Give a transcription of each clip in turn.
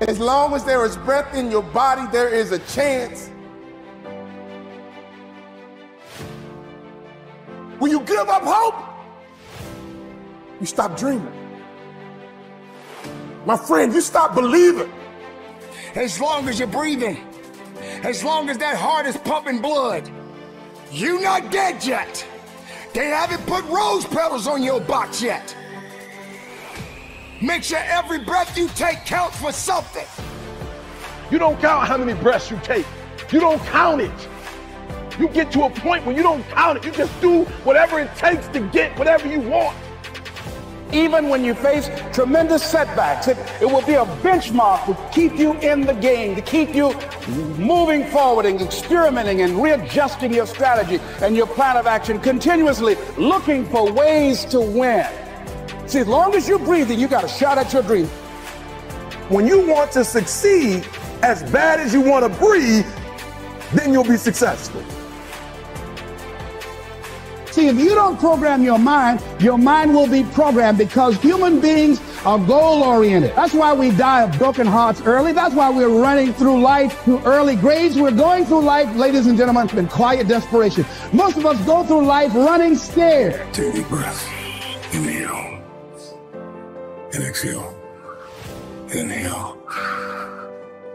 As long as there is breath in your body, there is a chance. When you give up hope, you stop dreaming. My friend, you stop believing. As long as you're breathing, as long as that heart is pumping blood, you're not dead yet. They haven't put rose petals on your box yet. Make sure every breath you take counts for something. You don't count how many breaths you take. You don't count it. You get to a point where you don't count it. You just do whatever it takes to get whatever you want. Even when you face tremendous setbacks, it will be a benchmark to keep you in the game, to keep you moving forward and experimenting and readjusting your strategy and your plan of action, continuously looking for ways to win. See, as long as you're breathing, you got a shot at your dream. When you want to succeed as bad as you want to breathe, then you'll be successful. See, if you don't program your mind will be programmed, because human beings are goal-oriented. That's why we die of broken hearts early. That's why we're running through life through early grades. We're going through life, ladies and gentlemen, in quiet desperation. Most of us go through life running scared. Take a deep breath. Inhale. And exhale. Inhale.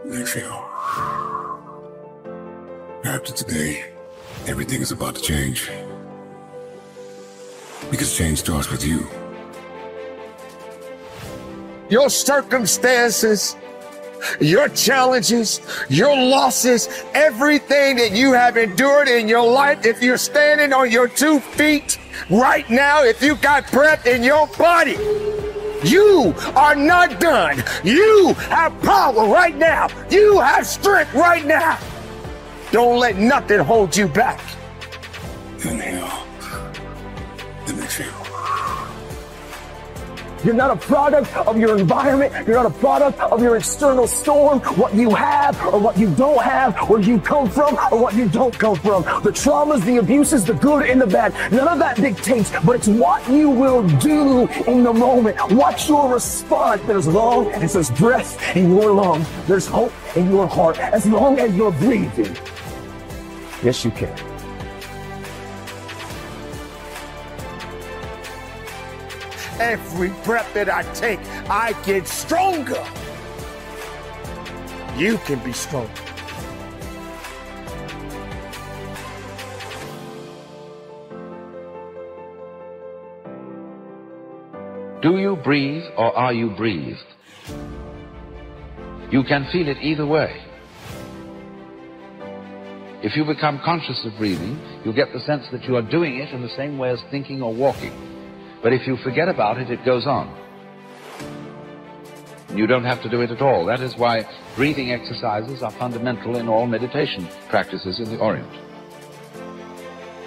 And exhale. After today, everything is about to change. Because change starts with you. Your circumstances, your challenges, your losses, everything that you have endured in your life, if you're standing on your 2 feet right now, if you got breath in your body, you are not done. You have power right now. You have strength right now. Don't let nothing hold you back. Inhale. And exhale. You're not a product of your environment. You're not a product of your external storm, what you have or what you don't have, where you come from or what you don't come from. The traumas, the abuses, the good and the bad, none of that dictates, but it's what you will do in the moment. What's your response? That as long as there's breath in your lungs, there's hope in your heart, as long as you're breathing. Yes, you can. Every breath that I take, I get stronger. You can be strong. Do you breathe or are you breathed? You can feel it either way. If you become conscious of breathing, you get the sense that you are doing it in the same way as thinking or walking. But if you forget about it, it goes on. You don't have to do it at all. That is why breathing exercises are fundamental in all meditation practices in the Orient.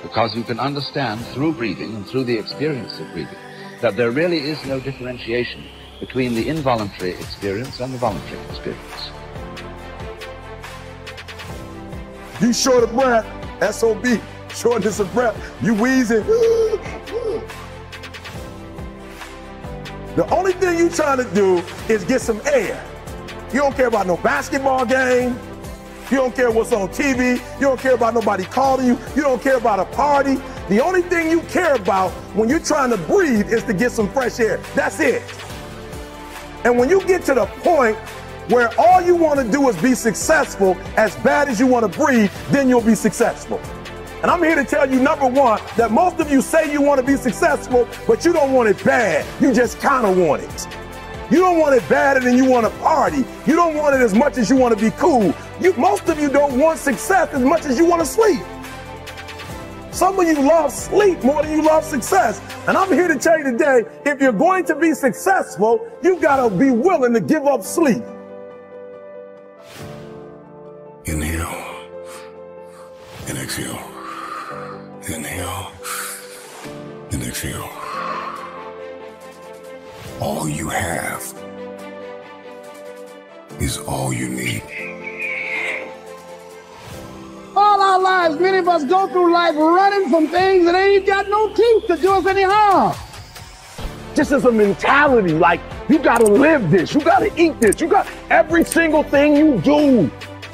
Because you can understand through breathing and through the experience of breathing that there really is no differentiation between the involuntary experience and the voluntary experience. You short of breath, SOB, shortness of breath, you wheezing. The only thing you trying to do is get some air. You don't care about no basketball game. You don't care what's on TV. You don't care about nobody calling you. You don't care about a party. The only thing you care about when you're trying to breathe is to get some fresh air. That's it. And when you get to the point where all you want to do is be successful as bad as you want to breathe, then you'll be successful. And I'm here to tell you, number one, that most of you say you want to be successful, but you don't want it bad. You just kind of want it. You don't want it badder than you want to party. You don't want it as much as you want to be cool. Most of you don't want success as much as you want to sleep. Some of you love sleep more than you love success. And I'm here to tell you today, if you're going to be successful, you got to be willing to give up sleep. Inhale. And exhale. Inhale and exhale. All you have is all you need. All our lives, many of us go through life running from things that ain't got no teeth to do us any harm. Just as a mentality, like You gotta live this. You gotta eat this. You got every single thing you do.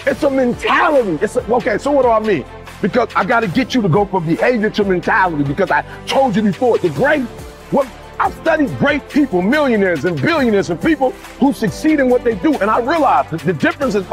It's a mentality. Okay, so what do I mean? Because I gotta get you to go from behavior to mentality, because I told you before, I've studied great people, millionaires and billionaires and people who succeed in what they do. And I realized that the difference is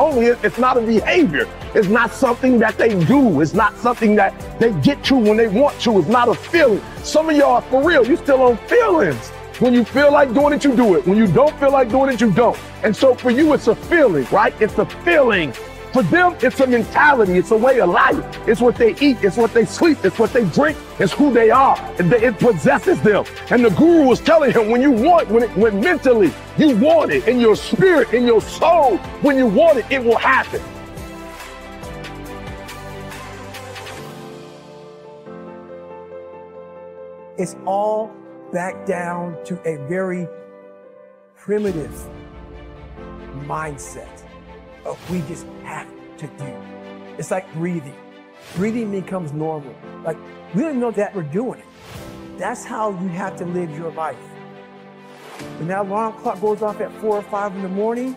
it's not a behavior. It's not something that they do. It's not something that they get to when they want to. It's not a feeling. Some of y'all, for real, you still on feelings. When you feel like doing it, you do it. When you don't feel like doing it, you don't. And so for you, it's a feeling, right? It's a feeling. For them, it's a mentality. It's a way of life. It's what they eat. It's what they sleep. It's what they drink. It's who they are. It possesses them. And the guru was telling him, when mentally you want it, in your spirit, in your soul, when you want it, it will happen. It's all back down to a very primitive mindset of we just have to do. It's like breathing. Breathing becomes normal. Like, we don't know that we're doing it. That's how you have to live your life. When that alarm clock goes off at 4 or 5 in the morning,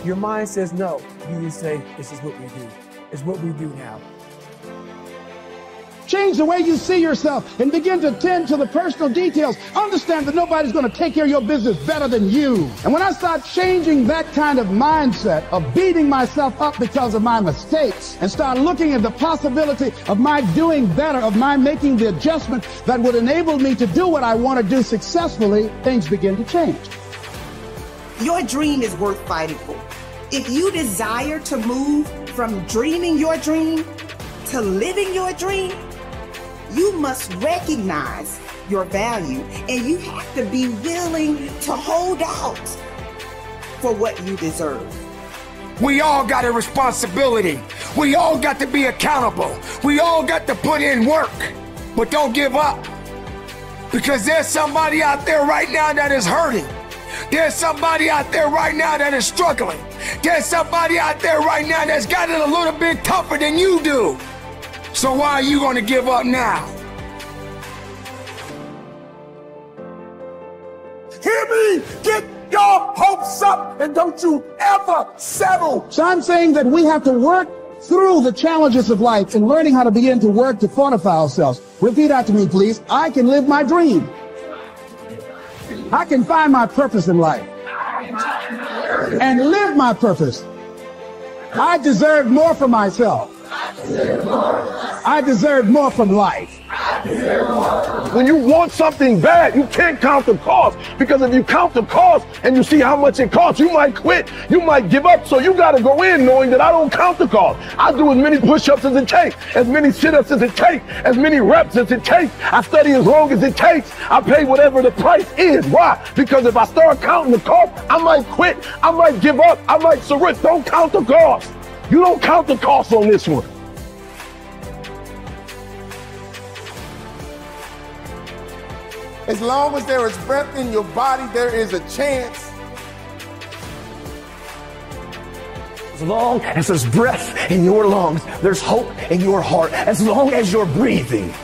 your mind says no. You just say, this is what we do. It's what we do now. Change the way you see yourself and begin to tend to the personal details. Understand that nobody's going to take care of your business better than you. And when I start changing that kind of mindset of beating myself up because of my mistakes and start looking at the possibility of my doing better, of my making the adjustment that would enable me to do what I want to do successfully, things begin to change. Your dream is worth fighting for. If you desire to move from dreaming your dream to living your dream, you must recognize your value, and you have to be willing to hold out for what you deserve. We all got a responsibility. We all got to be accountable. We all got to put in work, but don't give up, because there's somebody out there right now that is hurting. There's somebody out there right now that is struggling. There's somebody out there right now that's got it a little bit tougher than you do. So why are you going to give up now? Hear me! Get your hopes up, and don't you ever settle. So I'm saying that we have to work through the challenges of life and learning how to begin to work to fortify ourselves. Repeat after me, please. I can live my dream. I can find my purpose in life and live my purpose. I deserve more for myself. I deserve more from life. When you want something bad, you can't count the cost, because if you count the cost and you see how much it costs, you might quit, you might give up. So you got to go in knowing that I don't count the cost. I do as many push-ups as it takes, as many sit-ups as it takes, as many reps as it takes. I study as long as it takes. I pay whatever the price is. Why? Because if I start counting the cost, I might quit, I might give up, I might surrender. Don't count the cost. You don't count the cost on this one. As long as there is breath in your body, there is a chance. As long as there's breath in your lungs, there's hope in your heart. As long as you're breathing,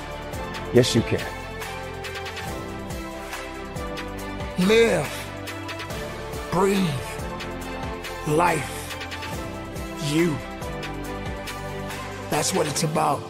yes, you can. Live, breathe, life, you. That's what it's about.